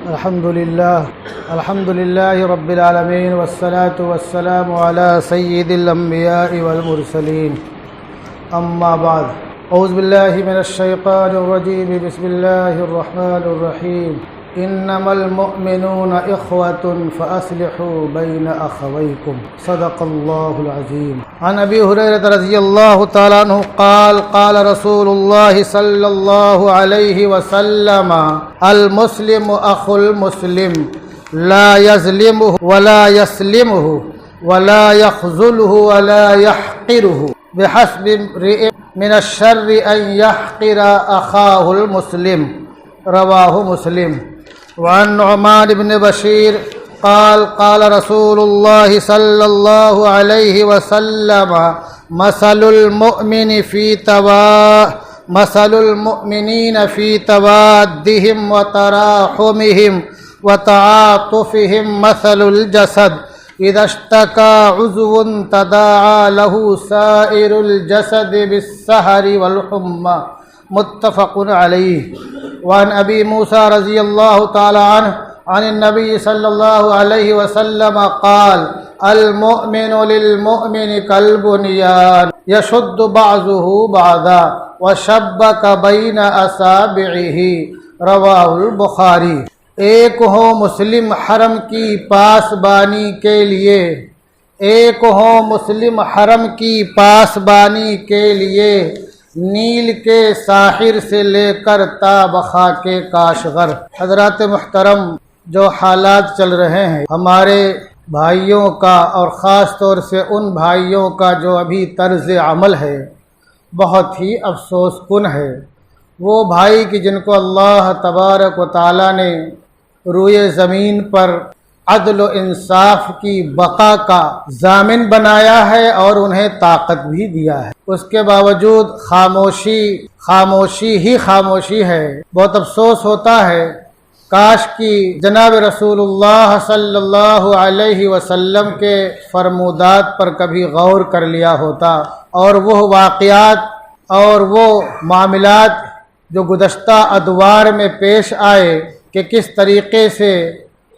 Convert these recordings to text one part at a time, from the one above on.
الحمد لله رب العالمين والصلاة والسلام على سيد الأنبياء والمرسلين أما بعد أعوذ بالله من الشيطان الرجيم بسم الله الرحمن الرحيم إنما المؤمنون إخوة فأصلحوا بين أخويكم صدق الله العظيم عن أبي هريرة رضي الله تعالى عنه قال قال رسول الله صلى الله عليه وسلم المسلم أخو المسلم لا يظلمه ولا يسلمه ولا يخذله ولا يحقره بحسب امرئ من الشر أن يحقر أخاه المسلم رواه مسلم وعن نعمان بن بشير قال قال رسول الله صلى الله عليه وسلم مثل المؤمنين في توادهم وتراحمهم وتعاطفهم مثل الجسد إذا اشتكى عضو تداعى له سائر الجسد بالسهر والحمى متفق عليه وعن أبي موسى رضي الله تعالى عنه عن النبي صلى الله عليه وسلم قال المؤمن للمؤمن كالبنيان يشد بعضه بعضا وشبك بين أصابعه رواه البخاری۔ ایک ہو مسلم حرم کی پاسبانی کے لیے، ایک ہو مسلم حرم کی پاسبانی کے لیے، نیل کے ساحر سے لے کر تا بخاک کاشغر۔ حضرات محترم، جو حالات چل رہے ہیں ہمارے بھائیوں کا اور خاص طور سے ان بھائیوں کا جو ابھی طرز عمل ہے، بہت ہی افسوس کن ہے۔ وہ بھائی کہ جن کو اللہ تبارک و تعالی نے روئے زمین پر عدل و انصاف کی بقا کا ضامن بنایا ہے اور انہیں طاقت بھی دیا ہے، اس کے باوجود خاموشی ہی خاموشی ہے۔ بہت افسوس ہوتا ہے، کاش کی جناب رسول اللہ صلی اللہ علیہ وسلم کے فرمودات پر کبھی غور کر لیا ہوتا اور وہ واقعات اور وہ معاملات جو گزشتہ ادوار میں پیش آئے کہ کس طریقے سے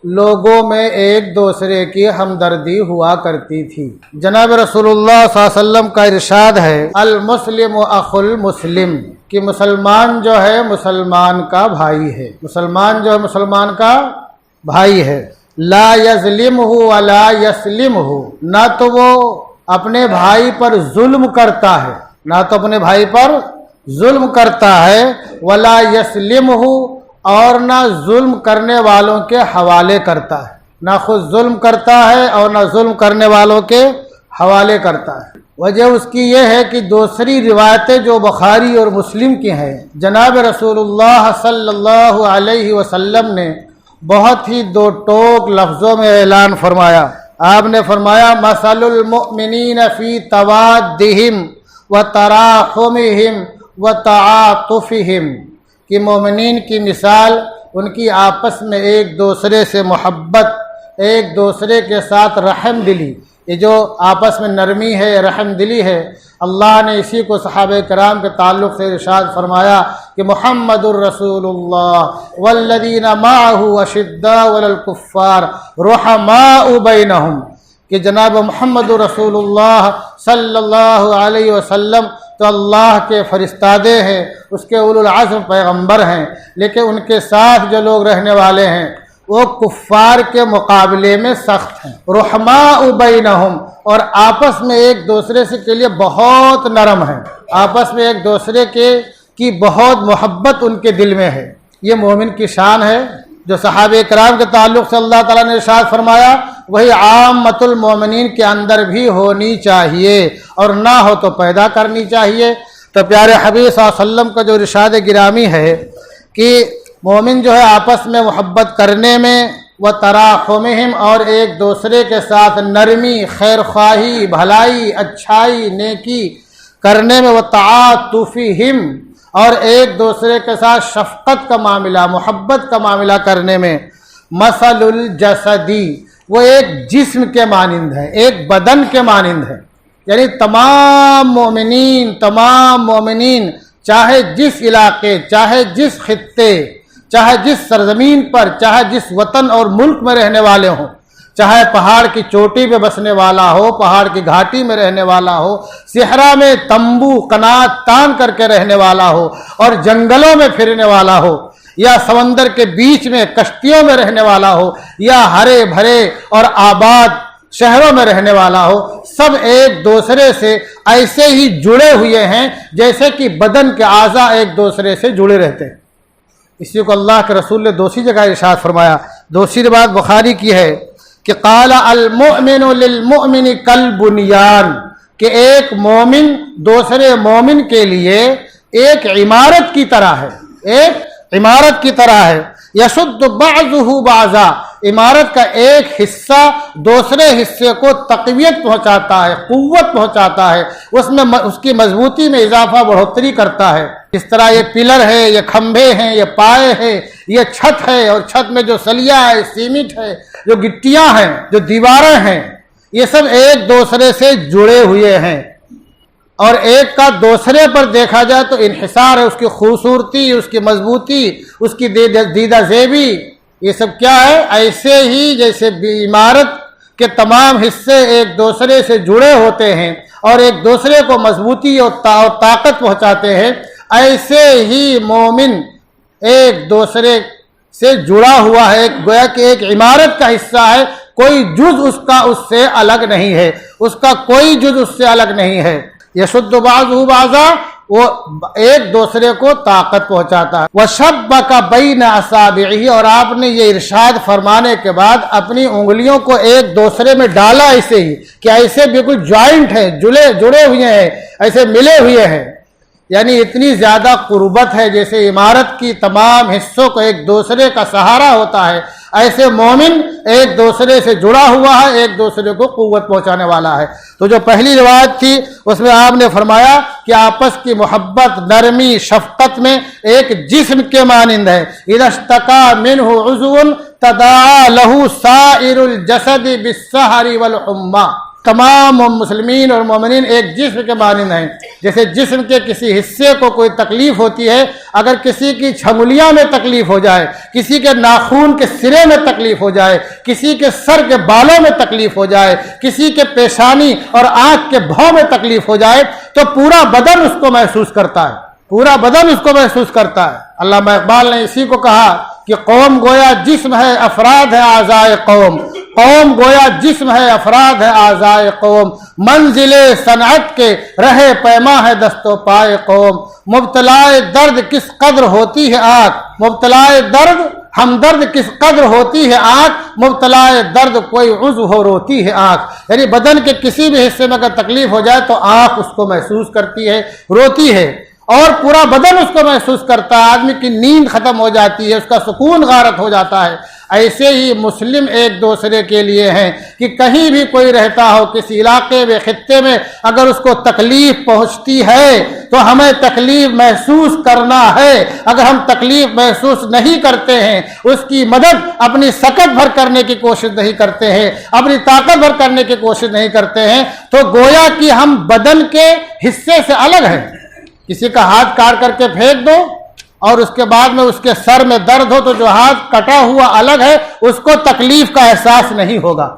لوگوں میں ایک دوسرے کی ہمدردی ہوا کرتی تھی۔ جناب رسول اللہ صلی اللہ علیہ وسلم کا ارشاد ہے المسلم اخو المسلم، کہ مسلمان جو ہے مسلمان کا بھائی ہے، مسلمان جو ہے مسلمان کا بھائی ہے۔ لا یظلمہ ولا یسلمہ، نہ تو وہ اپنے بھائی پر ظلم کرتا ہے، نہ تو اپنے بھائی پر ظلم کرتا ہے، ولا یسلمہ، اور نہ ظلم کرنے والوں کے حوالے کرتا ہے، نہ خود ظلم کرتا ہے اور نہ ظلم کرنے والوں کے حوالے کرتا ہے۔ وجہ اس کی یہ ہے کہ دوسری روایتیں جو بخاری اور مسلم کی ہیں، جناب رسول اللہ صلی اللہ علیہ وسلم نے بہت ہی دو ٹوک لفظوں میں اعلان فرمایا۔ آپ نے فرمایا مثل المؤمنین فی توادہم وتراحمہم وتعاطفہم، کہ مومنین کی مثال ان کی آپس میں ایک دوسرے سے محبت، ایک دوسرے کے ساتھ رحم دلی، یہ جو آپس میں نرمی ہے، رحم دلی ہے، اللہ نے اسی کو صحابہ کرام کے تعلق سے ارشاد فرمایا کہ محمد الرسول اللہ والذین معہ اشداء علی الکفار رحماء بینہم، کہ جناب محمد رسول اللہ صلی اللہ علیہ وسلم تو اللہ کے فرستادے ہیں، اس کے اولو العزم پیغمبر ہیں، لیکن ان کے ساتھ جو لوگ رہنے والے ہیں وہ کفار کے مقابلے میں سخت ہیں۔ رحماء بینہم، اور آپس میں ایک دوسرے سے کے لیے بہت نرم ہیں، آپس میں ایک دوسرے کی بہت محبت ان کے دل میں ہے۔ یہ مومن کی شان ہے جو صحابہ کرام کے تعلق سے اللہ تعالیٰ نے ارشاد فرمایا وہی عامۃ المومنین کے اندر بھی ہونی چاہیے، اور نہ ہو تو پیدا کرنی چاہیے۔ تو پیارے حبیب صلی اللہ علیہ وسلم کا جو ارشاد گرامی ہے کہ مومن جو ہے آپس میں محبت کرنے میں، وہ تراحمہم، اور ایک دوسرے کے ساتھ نرمی، خیر خواہی، بھلائی، اچھائی، نیکی کرنے میں، وہ تعاطفہم، اور ایک دوسرے کے ساتھ شفقت کا معاملہ، محبت کا معاملہ کرنے میں، مثل الجسدی، وہ ایک جسم کے مانند ہے، ایک بدن کے مانند ہے، یعنی تمام مومنین چاہے جس علاقے، چاہے جس خطے، چاہے جس سرزمین پر، چاہے جس وطن اور ملک میں رہنے والے ہوں، چاہے پہاڑ کی چوٹی پہ بسنے والا ہو، پہاڑ کی گھاٹی میں رہنے والا ہو، صحرا میں تمبو قنات تان کر کے رہنے والا ہو اور جنگلوں میں پھرنے والا ہو، یا سمندر کے بیچ میں کشتیوں میں رہنے والا ہو، یا ہرے بھرے اور آباد شہروں میں رہنے والا ہو، سب ایک دوسرے سے ایسے ہی جڑے ہوئے ہیں جیسے کہ بدن کے اعضاء ایک دوسرے سے جڑے رہتے ہیں۔ اسی کو اللہ کے رسول نے دوسری جگہ ارشاد فرمایا، دوسری روایت بخاری کی ہے کہ قال المؤمن للمؤمن کالبنیان، کہ ایک مومن دوسرے مومن کے لیے ایک عمارت کی طرح ہے، ایک عمارت کی طرح ہے، یشد بعضہ بعضا، عمارت کا ایک حصہ دوسرے حصے کو تقویت پہنچاتا ہے، قوت پہنچاتا ہے، اس کی مضبوطی میں اضافہ بڑھوتری کرتا ہے۔ اس طرح یہ پلر ہے، یہ کھمبے ہیں، یہ پائے ہیں، یہ چھت ہے، اور چھت میں جو سلیہ ہے، سیمنٹ ہے، جو گٹیاں ہیں، جو دیواریں ہیں، یہ سب ایک دوسرے سے جڑے ہوئے ہیں، اور ایک کا دوسرے پر دیکھا جائے تو انحصار ہے، اس کی خوبصورتی، اس کی مضبوطی، اس کی دیدہ زیبی، یہ سب کیا ہے؟ ایسے ہی جیسے عمارت کے تمام حصے ایک دوسرے سے جڑے ہوتے ہیں اور ایک دوسرے کو مضبوطی اور طاقت پہنچاتے ہیں، ایسے ہی مومن ایک دوسرے سے جڑا ہوا ہے، گویا کہ ایک عمارت کا حصہ ہے، کوئی جز اس کا اس سے الگ نہیں ہے، اس کا کوئی جز اس سے الگ نہیں ہے۔ یشد بعضہ بعضا، وہ ایک دوسرے کو طاقت پہنچاتا ہے۔ وشبک بین اصابعہ، اور آپ نے یہ ارشاد فرمانے کے بعد اپنی انگلیوں کو ایک دوسرے میں ڈالا ایسے ہی کہ ایسے بالکل جوائنٹ ہیں، جڑے ہوئے ہیں، ایسے ملے ہوئے ہیں، یعنی اتنی زیادہ قربت ہے جیسے عمارت کی تمام حصوں کو ایک دوسرے کا سہارا ہوتا ہے، ایسے مومن ایک دوسرے سے جڑا ہوا ہے، ایک دوسرے کو قوت پہنچانے والا ہے۔ تو جو پہلی روایت تھی اس میں آپ نے فرمایا کہ آپس کی محبت، نرمی، شفقت میں ایک جسم کے مانند ہے۔ اذا اشتکا منہ عضو تداعی لہ سائر الجسد بالسہر والحمى، تمام مسلمین اور مومنین ایک جسم کے مانند ہیں، جیسے جسم کے کسی حصے کو کوئی تکلیف ہوتی ہے، اگر کسی کی چھمولیاں میں تکلیف ہو جائے، کسی کے ناخون کے سرے میں تکلیف ہو جائے، کسی کے سر کے بالوں میں تکلیف ہو جائے، کسی کے پیشانی اور آنکھ کے بھوں میں تکلیف ہو جائے تو پورا بدن اس کو محسوس کرتا ہے، پورا بدن اس کو محسوس کرتا ہے۔ علامہ اقبال نے اسی کو کہا کہ قوم گویا جسم ہے، افراد ہے اعضائے قوم، قوم گویا جسم ہے، افراد ہے اعضائے قوم، منزل صنعت کے رہے پیما ہے دست و پائے قوم، مبتلائے درد کس قدر ہوتی ہے آنکھ، مبتلائے درد ہمدرد کس قدر ہوتی ہے آنکھ، مبتلائے درد کوئی عضو ہو روتی ہے آنکھ، یعنی بدن کے کسی بھی حصے میں اگر تکلیف ہو جائے تو آنکھ اس کو محسوس کرتی ہے، روتی ہے، اور پورا بدن اس کو محسوس کرتا ہے، آدمی کی نیند ختم ہو جاتی ہے، اس کا سکون غارت ہو جاتا ہے۔ ایسے ہی مسلم ایک دوسرے کے لیے ہیں کہ کہیں بھی کوئی رہتا ہو، کسی علاقے میں، خطے میں، اگر اس کو تکلیف پہنچتی ہے تو ہمیں تکلیف محسوس کرنا ہے، اگر ہم تکلیف محسوس نہیں کرتے ہیں، اس کی مدد اپنی سکت بھر کرنے کی کوشش نہیں کرتے ہیں، اپنی طاقت بھر کرنے کی کوشش نہیں کرتے ہیں، تو گویا کہ ہم بدن کے حصے سے الگ ہیں۔ کسی کا ہاتھ کاٹ کر کے پھینک دو اور اس کے بعد میں اس کے سر میں درد ہو تو جو ہاتھ کٹا ہوا الگ ہے اس کو تکلیف کا احساس نہیں ہوگا۔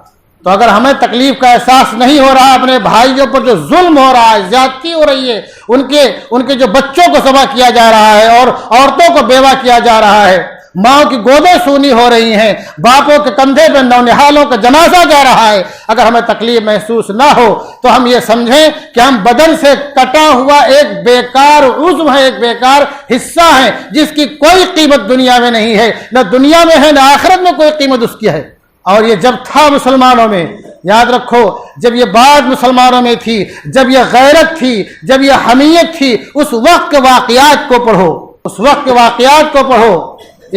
تو اگر ہمیں تکلیف کا احساس نہیں ہو رہا، اپنے بھائیوں پر جو ظلم ہو رہا ہے، زیادتی ہو رہی ہے، ان کے جو بچوں کو ذبح کیا جا رہا ہے اور عورتوں کو بیوہ کیا جا رہا ہے، ماں کی گودیں سونی ہو رہی ہیں، باپوں کے کندھے پہ نونہالوں کا جنازہ جا رہا ہے، اگر ہمیں تکلیف محسوس نہ ہو تو ہم یہ سمجھیں کہ ہم بدن سے کٹا ہوا ایک بیکار عضو ہے، ایک بیکار حصہ ہے جس کی کوئی قیمت دنیا میں نہیں ہے، نہ دنیا میں ہے نہ آخرت میں کوئی قیمت اس کی ہے۔ اور یہ جب تھا مسلمانوں میں، یاد رکھو، جب یہ بات مسلمانوں میں تھی، جب یہ غیرت تھی، جب یہ حمیت تھی، اس وقت کے واقعات کو پڑھو، اس وقت کے واقعات کو پڑھو۔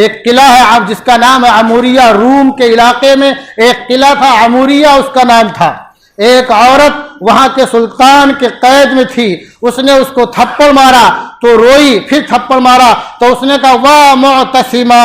ایک قلعہ ہے جس کا نام ہے عموریہ، روم کے علاقے میں ایک قلعہ تھا، عموریہ اس کا نام تھا۔ ایک عورت وہاں کے سلطان کے قید میں تھی، اس نے اس کو تھپڑ مارا تو روئی، پھر تھپڑ مارا تو اس نے کہا واہ معتصمہ،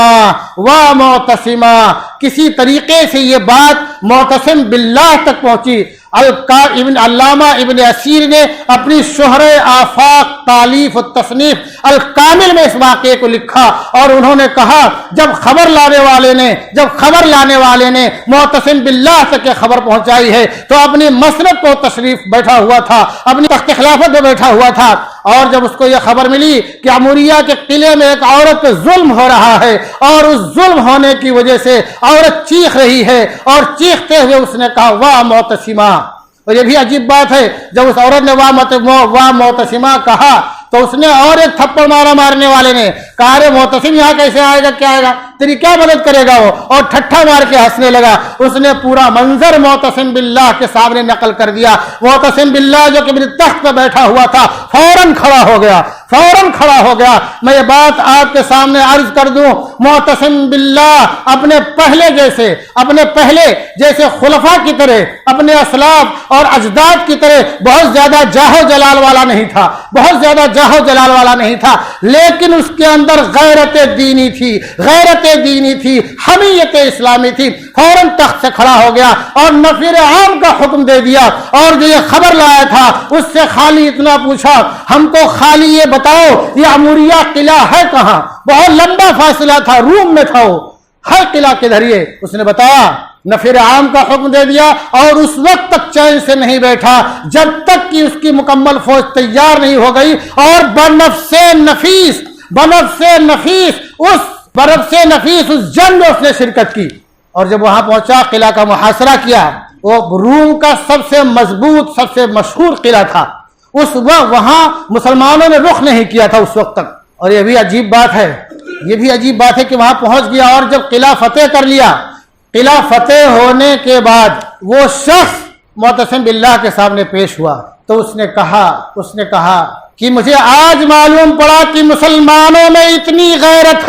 واہ معتصمہ۔ کسی طریقے سے یہ بات معتصم باللہ تک پہنچی ابن علامہ ابن اسیر نے اپنی شہر آفاق تالیف و تصنیف الکامل میں اس واقعے کو لکھا، اور انہوں نے کہا جب خبر لانے والے نے معتصم باللہ تک خبر پہنچائی ہے تو اپنی مسند کو تشریف بیٹھا ہوا تھا، اپنی تخت خلافت میں بیٹھا ہوا تھا، اور جب اس کو یہ خبر ملی کہ عموریہ کے قلعے میں ایک عورت پہ ظلم ہو رہا ہے اور اس ظلم ہونے کی وجہ سے عورت چیخ رہی ہے، اور چیختے ہوئے اس نے کہا واہ معتصمہ. اور یہ بھی عجیب بات ہے، جب اس عورت نے واہ معتصمہ کہا تو اس نے اور ایک تھپڑ مارنے والے نے کہا ارے معتصم یہاں کیسے آئے گا، کیا آئے گا، تیری کیا مدد کرے گا وہ، اور ٹھٹھا مار کے ہنسنے لگا. اس نے پورا منظر معتصم باللہ کے سامنے نقل کر دیا. معتصم باللہ جو کہ میری تخت پہ بیٹھا ہوا تھا فوراً کھڑا ہو گیا. میں یہ بات آپ کے سامنے عرض کر دوں، معتصم باللہ اپنے پہلے جیسے خلفاء کی طرح، اپنے اسلاف اور اجداد کی طرح بہت زیادہ جاہ و جلال والا نہیں تھا، لیکن اس کے اندر غیرت دینی تھی، حمیت اسلامی تھی. فوراً تخت سے کھڑا ہو گیا اور نفیر عام کا حکم دے دیا، اور جو یہ خبر لایا تھا اس سے خالی اتنا پوچھا ہم کو خالی یہ بتاؤ یہ عموریہ قلعہ ہے کہاں. بہت لمبا فاصلہ تھا، روم میں تھا، وہ ہر قلعہ کے ذریعے اس نے بتایا. نفیر عام کا حکم دے دیا، اور اس وقت تک چین سے نہیں بیٹھا جب تک کہ اس کی مکمل فوج تیار نہیں ہو گئی، اور بنفس نفیس اس جنگ میں اس نے شرکت کی. اور جب وہاں پہنچا قلعہ کا محاصرہ کیا. وہ روم کا سب سے مضبوط سب سے مشہور قلعہ تھا. اس وقت وہاں مسلمانوں نے رخ نہیں کیا تھا اس وقت تک. اور یہ بھی عجیب بات ہے کہ وہاں پہنچ گیا، اور جب قلعہ فتح کر لیا، قلعہ فتح ہونے کے بعد وہ شخص معتصم باللہ کے سامنے پیش ہوا تو اس نے کہا کہ مجھے آج معلوم پڑا کہ مسلمانوں میں اتنی غیرت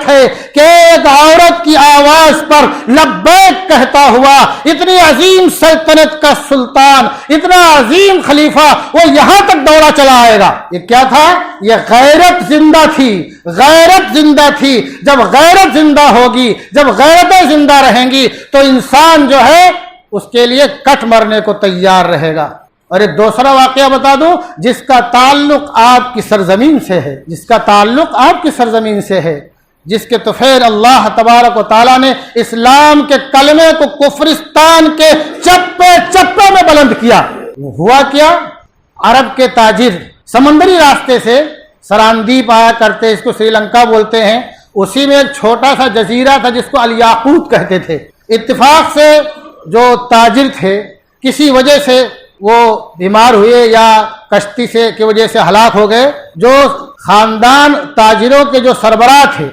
ہے کہ ایک عورت کی آواز پر لبیک کہتا ہوا اتنی عظیم سلطنت کا سلطان، اتنا عظیم خلیفہ وہ یہاں تک دوڑا چلا آئے گا. یہ کیا تھا؟ یہ غیرت زندہ تھی. جب غیرت زندہ ہوگی، جب غیرتیں زندہ رہیں گی تو انسان جو ہے اس کے لیے کٹ مرنے کو تیار رہے گا. اور ایک دوسرا واقعہ بتا دوں جس کا تعلق آپ کی سرزمین سے ہے، جس کے طفیل اللہ تبارک و تعالیٰ نے اسلام کے کلمے کو کفرستان کے چپے میں بلند کیا. ہوا کیا؟ عرب کے تاجر سمندری راستے سے سراندیپ آیا کرتے، اس کو سری لنکا بولتے ہیں. اسی میں ایک چھوٹا سا جزیرہ تھا جس کو الیاقوت کہتے تھے. اتفاق سے جو تاجر تھے کسی وجہ سے وہ بیمار ہوئے یا کشتی سے کی وجہ سے ہلاک ہو گئے. جو خاندان تاجروں کے جو سربراہ تھے،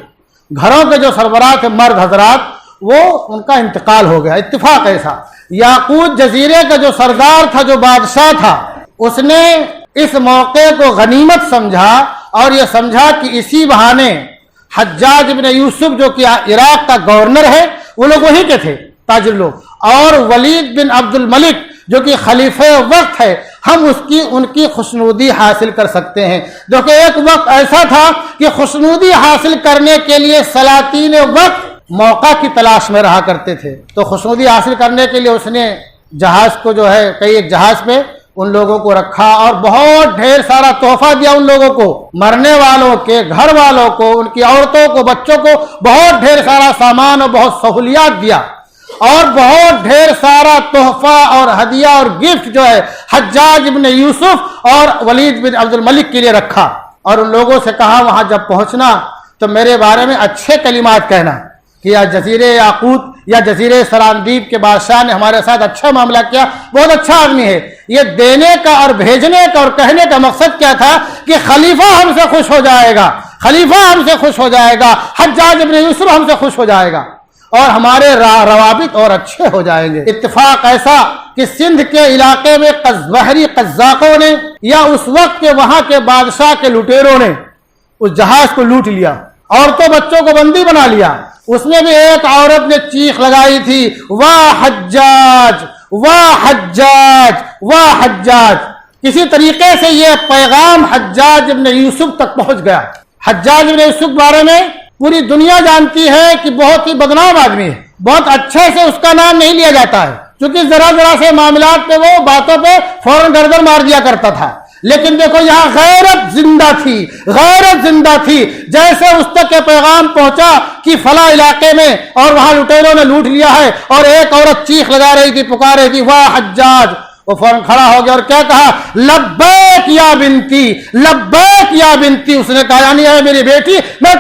گھروں کے جو سربراہ تھے، مرد حضرات، وہ ان کا انتقال ہو گیا. اتفاق ایسا یاقوت جزیرے کا جو سردار تھا، جو بادشاہ تھا، اس نے اس موقع کو غنیمت سمجھا اور یہ سمجھا کہ اسی بہانے حجاج ابن یوسف جو کہ عراق کا گورنر ہے، وہ لوگ وہی کے تھے تاجر لوگ، اور ولید بن عبد الملک جو کہ خلیفہ وقت ہے، ہم ان کی خوشنودی حاصل کر سکتے ہیں. جو کہ ایک وقت ایسا تھا کہ خوشنودی حاصل کرنے کے لیے سلاطین وقت موقع کی تلاش میں رہا کرتے تھے. تو خوشنودی حاصل کرنے کے لیے اس نے جہاز کو جو ہے کئی ایک جہاز پہ ان لوگوں کو رکھا اور بہت ڈھیر سارا تحفہ دیا ان لوگوں کو، مرنے والوں کے گھر والوں کو، ان کی عورتوں کو، بچوں کو بہت ڈھیر سارا سامان اور بہت سہولیات دیا، اور بہت ڈھیر سارا تحفہ اور ہدیہ اور گفٹ جو ہے حجاج ابن یوسف اور ولید بن عبد الملک کے لیے رکھا. اور ان لوگوں سے کہا وہاں جب پہنچنا تو میرے بارے میں اچھے کلمات کہنا کہ یا جزیرے یاقوت یا جزیرے سراندیپ کے بادشاہ نے ہمارے ساتھ اچھا معاملہ کیا، بہت اچھا آدمی ہے. یہ دینے کا اور بھیجنے کا اور کہنے کا مقصد کیا تھا کہ خلیفہ ہم سے خوش ہو جائے گا، حجاج ابن یوسف ہم سے خوش ہو جائے گا اور ہمارے روابط اور اچھے ہو جائیں گے. اتفاق ایسا کہ سندھ کے علاقے میں بحری قزاقوں نے یا اس وقت کے وہاں کے بادشاہ کے لٹیروں نے اس جہاز کو لوٹ لیا، عورتوں بچوں کو بندی بنا لیا. اس میں بھی ایک عورت نے چیخ لگائی تھی واہ حجاج واہ حجاج واہ حجاج. کسی طریقے سے یہ پیغام حجاج ابن یوسف تک پہنچ گیا. حجاج ابن یوسف بارے میں پوری دنیا جانتی ہے کہ بہت ہی بدنام آدمی ہے، بہت اچھے سے اس کا نام نہیں لیا جاتا ہے، کیونکہ ذرا ذرا سے معاملات پہ وہ باتوں پہ فوراً گردن مار دیا کرتا تھا. لیکن دیکھو یہاں غیرت زندہ تھی، غیرت زندہ تھی. جیسے اس تک یہ پیغام پہنچا کہ فلاں علاقے میں اور وہاں لٹیروں نے لوٹ لیا ہے، اور ایک عورت چیخ لگا رہی تھی، پکار رہی تھی واہ حجاج، وہ فوراً کھڑا ہو گیا اور کیا کہا؟ لبیک یا بنتی، لبیک یا بنتی. اس نے کہا یعنی ہے میری بیٹی، میں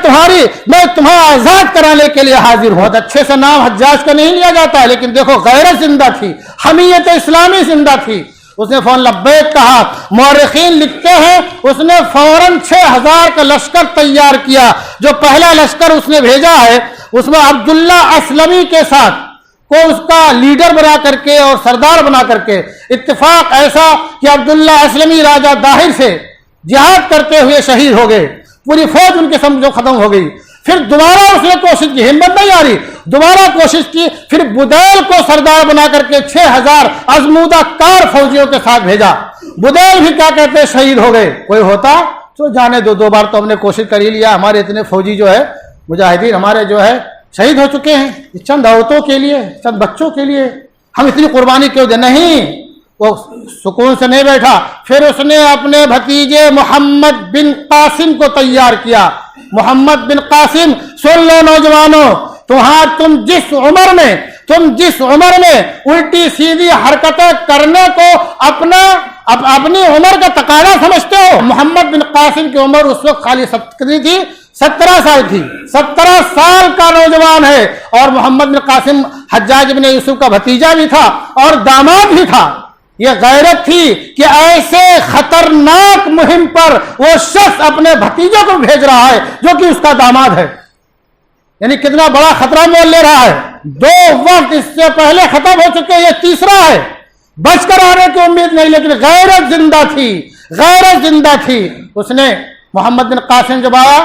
تمہیں آزاد کرانے کے لیے حاضر ہوں. بہت اچھے سے نام حجاج کا نہیں لیا جاتا ہے، لیکن دیکھو غیرت زندہ تھی، حمیت اسلامی زندہ تھی. اس نے فوراً لبیک کہا. مورخین لکھتے ہیں اس نے فوراً 6000 کا لشکر تیار کیا. جو پہلا لشکر اس نے بھیجا ہے اس میں عبداللہ اسلمی کے ساتھ کو اس کا لیڈر بنا کر کے اور سردار بنا کر کے. اتفاق ایسا کہ عبداللہ اسلمی راجہ داہر سے جہاد کرتے ہوئے شہید ہو گئے، پوری فوج ان کے سمجھو ختم ہو گئی. پھر دوبارہ اس نے کوشش کی، ہمت نہیں آ رہی، دوبارہ کوشش کی. پھر بدیل کو سردار بنا کر کے 6000 ازمودہ کار فوجیوں کے ساتھ بھیجا. بدیل بھی کیا کہتے ہیں شہید ہو گئے. کوئی ہوتا تو جانے دو بار تو ہم نے کوشش کر ہی لیا، ہمارے اتنے فوجی جو ہے مجاہدین ہمارے جو ہے شہید ہو چکے ہیں، چند عورتوں کے لیے، چند بچوں کے لیے ہم اتنی قربانی کیوں دیں؟ نہیں، وہ سکون سے نہیں بیٹھا. پھر اس نے اپنے بھتیجے محمد بن قاسم کو تیار کیا. محمد بن قاسم، سن لو نوجوانوں، تم جس عمر میں الٹی سیدھی حرکتیں کرنے کو اپنی عمر کا تقاضا سمجھتے ہو. محمد بن قاسم کی عمر اس وقت خالی کتنی تھی؟ 17 سال تھی. 17 سال کا نوجوان ہے. اور محمد بن قاسم حجاج بن یوسف کا بھتیجا بھی تھا اور داماد بھی تھا. یہ غیرت تھی کہ ایسے خطرناک مہم پر وہ شخص اپنے بھتیجے کو بھیج رہا ہے جو کہ اس کا داماد ہے. یعنی کتنا بڑا خطرہ مول لے رہا ہے. 2 وقت اس سے پہلے ختم ہو چکے، یہ تیسرا ہے. بچ کر آنے کی امید نہیں، لیکن غیرت زندہ تھی، غیرت زندہ تھی. اس نے محمد بن قاسم جب آیا،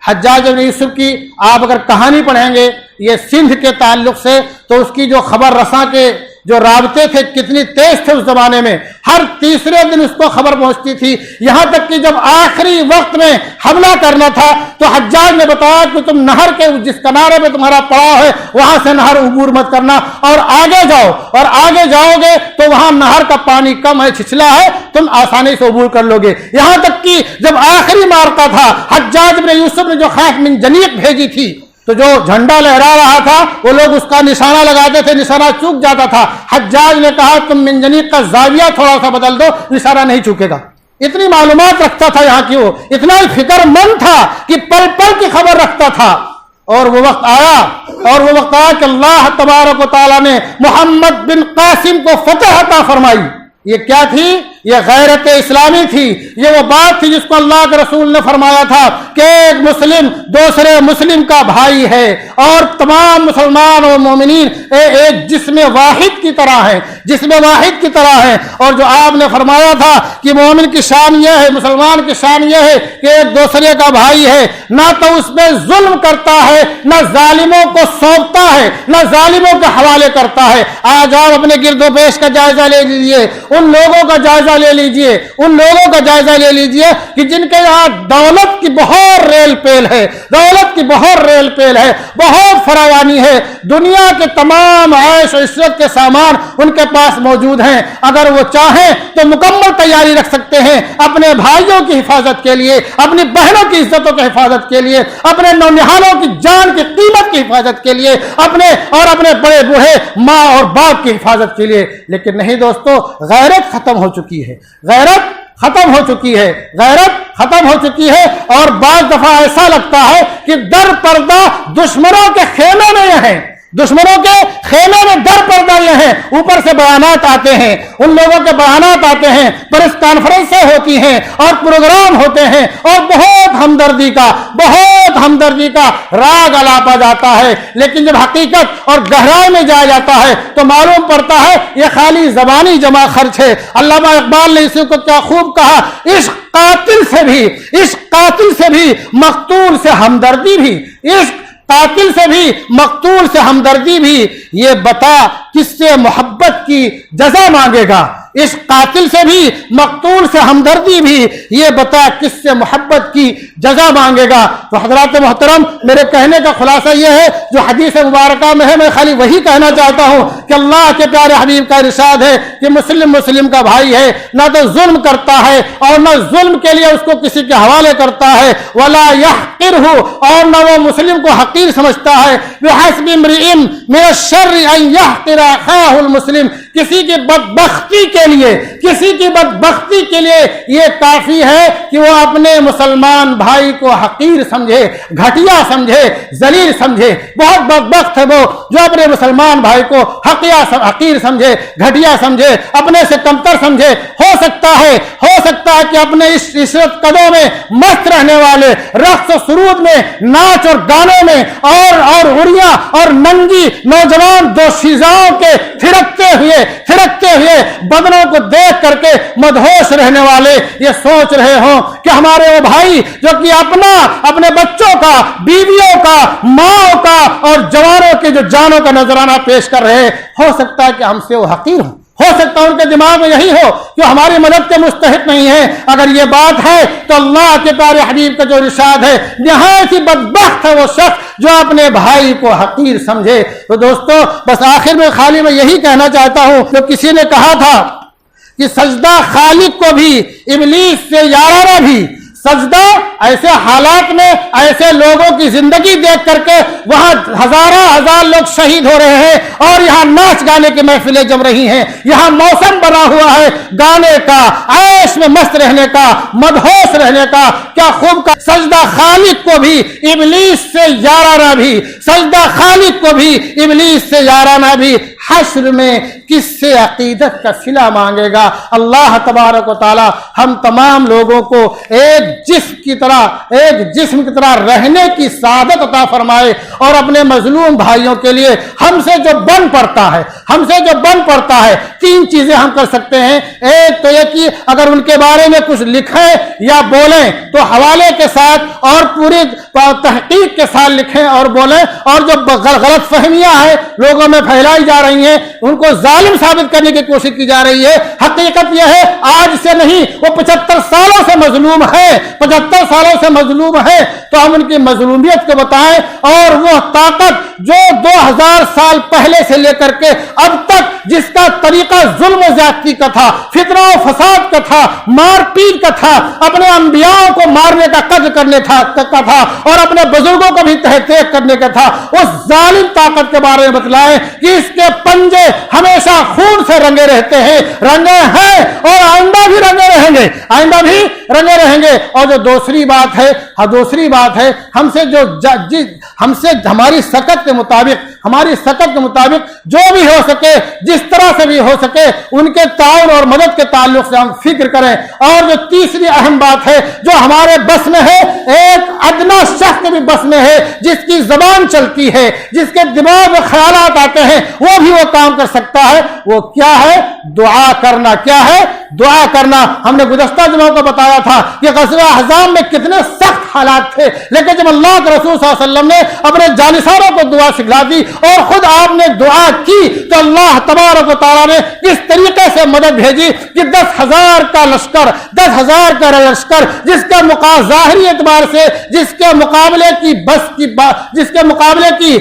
حجاج بن یوسف کی آپ اگر کہانی پڑھیں گے یہ سندھ کے تعلق سے، تو اس کی جو خبر رساں کے جو رابطے تھے کتنی تیز تھے اس زمانے میں. ہر تیسرے دن اس کو خبر پہنچتی تھی. یہاں تک کہ جب آخری وقت میں حملہ کرنا تھا تو حجاج نے بتایا کہ تم نہر کے جس کنارے پہ تمہارا پڑاؤ ہے وہاں سے نہر عبور مت کرنا، اور آگے جاؤ، اور آگے جاؤ گے تو وہاں نہر کا پانی کم ہے، چھچلا ہے، تم آسانی سے عبور کر لو گے. یہاں تک کہ جب آخری مارکا تھا، حجاج بن یوسف نے جو خیف منجنیق بھیجی تھی تو جو جھنڈا لہرا رہا تھا وہ لوگ اس کا نشانہ لگاتے تھے، نشانہ چوک جاتا تھا. حجاج نے کہا تم منجنیق کا زاویہ تھوڑا سا بدل دو، نشانہ نہیں چوکے گا. اتنی معلومات رکھتا تھا یہاں کی، وہ اتنا فکر مند تھا کہ پل پل کی خبر رکھتا تھا. اور وہ وقت آیا کہ اللہ تبارک و تعالیٰ نے محمد بن قاسم کو فتح عطا فرمائی. یہ کیا تھی؟ یہ غیرت اسلامی تھی. یہ وہ بات تھی جس کو اللہ کے رسول نے فرمایا تھا کہ ایک مسلم دوسرے مسلم کا بھائی ہے، اور تمام مسلمان اور مومنین ایک جسم واحد کی طرح ہیں، جسم واحد کی طرح ہیں. اور جو آپ نے فرمایا تھا کہ مومن کی شان یہ ہے، مسلمان کی شان یہ ہے کہ ایک دوسرے کا بھائی ہے، نہ تو اس میں ظلم کرتا ہے، نہ ظالموں کو سونپتا ہے، نہ ظالموں کے حوالے کرتا ہے. آج آپ اپنے گرد و پیش کا جائزہ لے لیجیے، ان لوگوں کا جائزہ لے لیجئے، ان لوگوں کا جائزہ لے لیجئے کہ جن کے یہاں دولت کی بہت ریل پیل ہے، دولت کی بہت ریل پیل ہے، بہت فراوانی ہے. دنیا کے تمام عیش و عشرت کے سامان ان کے پاس موجود ہیں. اگر وہ چاہیں تو مکمل تیاری رکھ سکتے ہیں اپنے بھائیوں کی حفاظت کے لیے، اپنی بہنوں کی عزتوں کی حفاظت کے لیے، اپنے نونہالوں کی جان کی قیمت کی حفاظت کے لیے، اپنے بڑے بوڑھے ماں اور باپ کی حفاظت کے لیے. لیکن نہیں دوستو، غیرت ختم ہو چکی ہے، غیرت ختم ہو چکی ہے، غیرت ختم ہو چکی ہے. اور بعض دفعہ ایسا لگتا ہے کہ در پردہ دشمنوں کے خیمے میں یہ ہیں، دشمنوں کے خیمے میں در پردہ یہ ہیں. اوپر سے بیانات آتے ہیں، ان لوگوں کے بیانات آتے ہیں، پریس کانفرنسیں ہوتی ہیں اور پروگرام ہوتے ہیں، اور بہت ہمدردی کا راگ الاپا جاتا ہے. لیکن جب حقیقت اور گہرائی میں جایا جاتا ہے تو معلوم پڑتا ہے یہ خالی زبانی جمع خرچ ہے. علامہ اقبال نے اسی کو کیا خوب کہا، عشق قاتل سے بھی مقتول سے ہمدردی بھی، عشق قاتل سے بھی مقتول سے ہمدردی بھی. یہ بتا کس سے محبت کی جزا مانگے گا، اس قاتل سے بھی مقتول سے ہمدردی بھی، یہ بتا کس سے محبت کی جزا مانگے گا۔ تو حضرات محترم، میرے کہنے کا خلاصہ یہ ہے جو حدیث مبارکہ میں ہے، میں خالی وہی کہنا چاہتا ہوں کہ اللہ کے پیارے حبیب کا ارشاد ہے کہ مسلم کا بھائی ہے، نہ تو ظلم کرتا ہے اور نہ ظلم کے لیے اس کو کسی کے حوالے کرتا ہے، ولا یحقرہ، اور نہ وہ مسلم کو حقیر سمجھتا ہے۔ بحسب امرئ من الشر ان یحقر اخاہ المسلم، کسی کی بدبختی کے لیے یہ کافی ہے کہ وہ اپنے مسلمان بھائی کو حقیر سمجھے، گھٹیا سمجھے، ذلیل سمجھے۔ بہت بدبخت ہے وہ جو اپنے مسلمان بھائی کو حقیر سمجھے، گھٹیا سمجھے، اپنے سے کمتر سمجھے۔ ہو سکتا ہے کہ اپنے اس عشرت قدوں میں مست رہنے والے، رقص و سرود میں، ناچ اور گانوں میں اور عریاں اور ننگی نوجوان دوشیزاؤں کے تھرکتے ہوئے بدنوں کو دیکھ کر کے مدہوش رہنے والے یہ سوچ رہے ہوں کہ ہمارے وہ بھائی جو کہ اپنے بچوں کا، بیویوں کا، ماں کا اور جوانوں کی جو جانوں کا نذرانہ پیش کر رہے، ہو سکتا ہے کہ ہم سے وہ حقیر ہوں، ہو سکتا ہے ان کے دماغ میں یہی ہو کہ ہماری مدد کے مستحق نہیں ہے۔ اگر یہ بات ہے تو اللہ کے پیارے حبیب کا جو ارشاد ہے، نہایت ہی بدبخت ہے وہ شخص جو اپنے بھائی کو حقیر سمجھے۔ تو دوستو، بس آخر میں خالی میں یہی کہنا چاہتا ہوں، جو کسی نے کہا تھا کہ سجدہ خالق کو بھی ابلیس سے یارانہ بھی، سجدہ ایسے حالات میں ایسے لوگوں کی زندگی دیکھ کر کے وہاں ہزار لوگ شہید ہو رہے ہیں اور یہاں ناچ گانے کی محفلیں جم رہی ہیں، یہاں موسم بنا ہوا ہے گانے کا، عیش میں مست رہنے کا، مدہوش رہنے کا، کیا خوب کا۔ سجدہ خالق کو بھی ابلیس سے یارانہ بھی، سجدہ خالق کو بھی ابلیس سے یارانہ بھی، حشر میں کس سے عقیدت کا صلہ مانگے گا۔ اللہ تبارک و تعالی ہم تمام لوگوں کو ایک جسم کی طرح رہنے کی سعادت عطا فرمائے، اور اپنے مظلوم بھائیوں کے لیے ہم سے جو بن پڑتا ہے تین چیزیں ہم کر سکتے ہیں۔ ایک تو یہ کہ اگر ان کے بارے میں کچھ لکھیں یا بولیں تو حوالے کے ساتھ اور پوری تحقیق کے ساتھ لکھیں اور بولیں، اور جو غلط فہمیاں ہیں لوگوں میں پھیلائی جا رہی ہیں، ان کو ظالم ثابت کرنے کی کوشش کی جا رہی ہے۔ حقیقت یہ ہے آج سے نہیں، وہ 75 سالوں سے مظلوم ہے، 75 سالوں سے مظلوم ہے، تو ہم ان کی مظلومیت کو بتائیں، اور وہ طاقت جو 2000 سال پہلے سے لے کر کے اب تک جس کا طریقہ ظلم و زیادتی کا تھا، فتنہ و فساد کا تھا، مار پیٹ کا تھا، اپنے انبیاء کو مارنے کا قتل کرنے کا تھا، اور اپنے بزرگوں کو بھی تحقیق کرنے کا تھا، اس ظالم طاقت کے بارے میں بتلائیں کہ اس کے پنجے ہمیشہ خون سے رنگے رہتے ہیں، رنگے ہیں اور آئندہ بھی رنگے رہیں گے۔ اور جو دوسری بات ہے ہم سے ہماری سکت کے مطابق جو بھی ہو سکے، جس طرح سے بھی ہو سکے، ان کے تعاون اور مدد کے تعلق سے ہم فکر کریں۔ اور جو تیسری اہم بات ہے جو ہمارے بس میں ہے، ایک ادنا شخص کے بھی بس میں ہے، جس کی زبان چلتی ہے، جس کے دماغ میں خیالات آتے ہیں، وہ بھی وہ کام کر سکتا ہے۔ وہ کیا ہے؟ دعا کرنا۔ کیا ہے؟ دعا کرنا۔ ہم نے گزشتہ جمعوں کو بتایا تھا کہ غزوہ احزاب میں کتنے سخت حالات تھے، لیکن جب اللہ کے رسول صلی اللہ علیہ وسلم نے اپنے جانثاروں کو دعا سکھلا دی اور خود آپ نے دعا کی، تو اللہ تبارک و تعالیٰ نے کس طریقے سے مدد بھیجی کہ 10,000 کا لشکر، 10,000 کا لشکر، جس کے ظاہری اعتبار سے جس کے مقابلے کی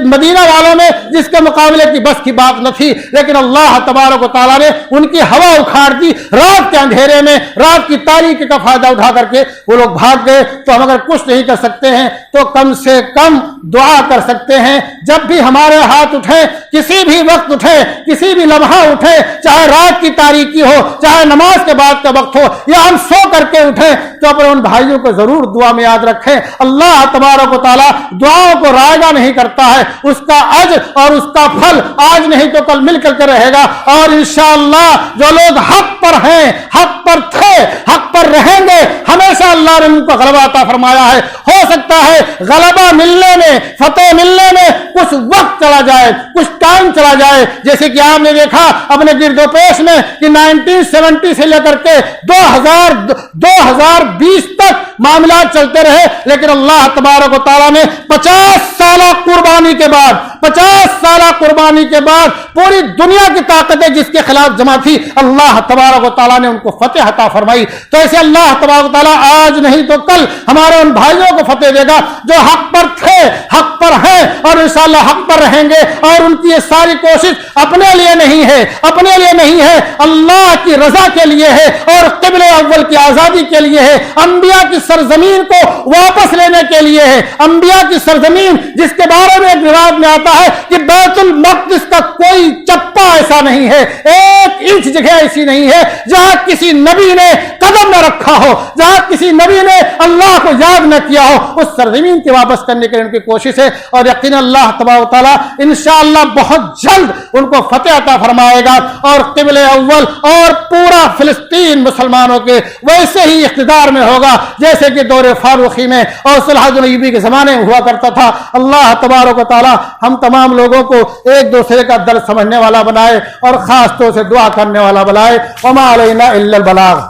مدینہ والوں میں جس کے مقابلے کی بس کی بات نہ تھی، لیکن اللہ تبارک و تعالیٰ نے ان کی ہوا اکھاڑ دی۔ رات کے اندھیرے میں، رات کی تاریکی کا فائدہ اٹھا کر کے وہ لوگ بھاگ گئے۔ تو ہم اگر کچھ نہیں کر سکتے ہیں تو کم سے کم دعا کر سکتے ہیں۔ جب بھی ہمارے ہاتھ اٹھیں، کسی بھی وقت اٹھیں، کسی بھی لمحہ اٹھیں، چاہے رات کی تاریکی ہو، چاہے نماز کے بعد کا وقت ہو، یا ہم سو کر کے اٹھیں، تو اپنے ان بھائیوں کو ضرور دعا میں یاد رکھیں۔ اللہ تبارک و تعالیٰ دعاؤں کو رائگاں نہیں کرتا ہے، اس کا اجر اور اس کا پھل آج نہیں تو کل مل کر کے رہے گا۔ اور انشاءاللہ جو لوگ حق پر ہیں، حق پر تھے، حق پر رہیں گے، ہمیشہ اللہ نے ان کو غلبہ عطا فرمایا ہے۔ ہو سکتا ہے غلبہ ملنے میں، فتح ملنے میں کچھ وقت چلا جائے، کچھ ٹائم چلا جائے، جیسے کہ آپ نے دیکھا اپنے گرد و پیش میں کہ 1970 سے لے کر کے 2020 تک معاملات چلتے رہے، لیکن اللہ تبارک و تعالیٰ نے 50 سالہ قربانی کے بعد 50 سالہ قربانی کے بعد پوری دنیا کی طاقتیں جس کے خلاف جمع تھی، اللہ تبارک و تعالیٰ نے ان کو فتح عطا فرمائی۔ تو ایسے اللہ تبارک و تعالیٰ آج نہیں تو کل ہمارے ان بھائیوں کو فتح دے گا جو حق پر تھے، حق پر ہیں اور انشاءاللہ حق پر رہیں گے۔ اور ان کی یہ ساری کوشش اپنے لیے نہیں ہے، اپنے لیے نہیں ہے، اللہ کی رضا کے لیے ہے اور قبل اول کی آزادی کے لیے ہے، انبیاء کی سرزمین کو واپس لینے کے لیے ہے۔ انبیاء کی سرزمین جس کے بارے میں ایک روایت میں آتا ہے کہ بیت المقدس کا کوئی چپا ایسا نہیں ہے، ایک انچ جگہ ایسی نہیں ہے جہاں کسی نبی نے قدم نہ رکھا ہو، جہاں کسی نبی نے اللہ کو یاد نہ کیا ہو۔ اس سرزمین کے واپس کرنے کے لیے ان کی کوشش ہے اور یقینا اللہ تبارک و تعالیٰ انشاءاللہ بہت جلد ان کو فتح عطا فرمائے گا اور قبل اول اور پورا فلسطین مسلمانوں کے ویسے ہی اقتدار میں ہوگا جیسے کہ دور فاروقی میں اور صلح الحدیبیہ کے زمانے میں ہوا کرتا تھا۔ اللہ تبارک و تعالیٰ ہم تمام لوگوں کو ایک دوسرے کا درد سمجھنے والا بنائے اور خاص طور سے دعا کرنے والا بنائے۔ وما علینا الا البلاغ۔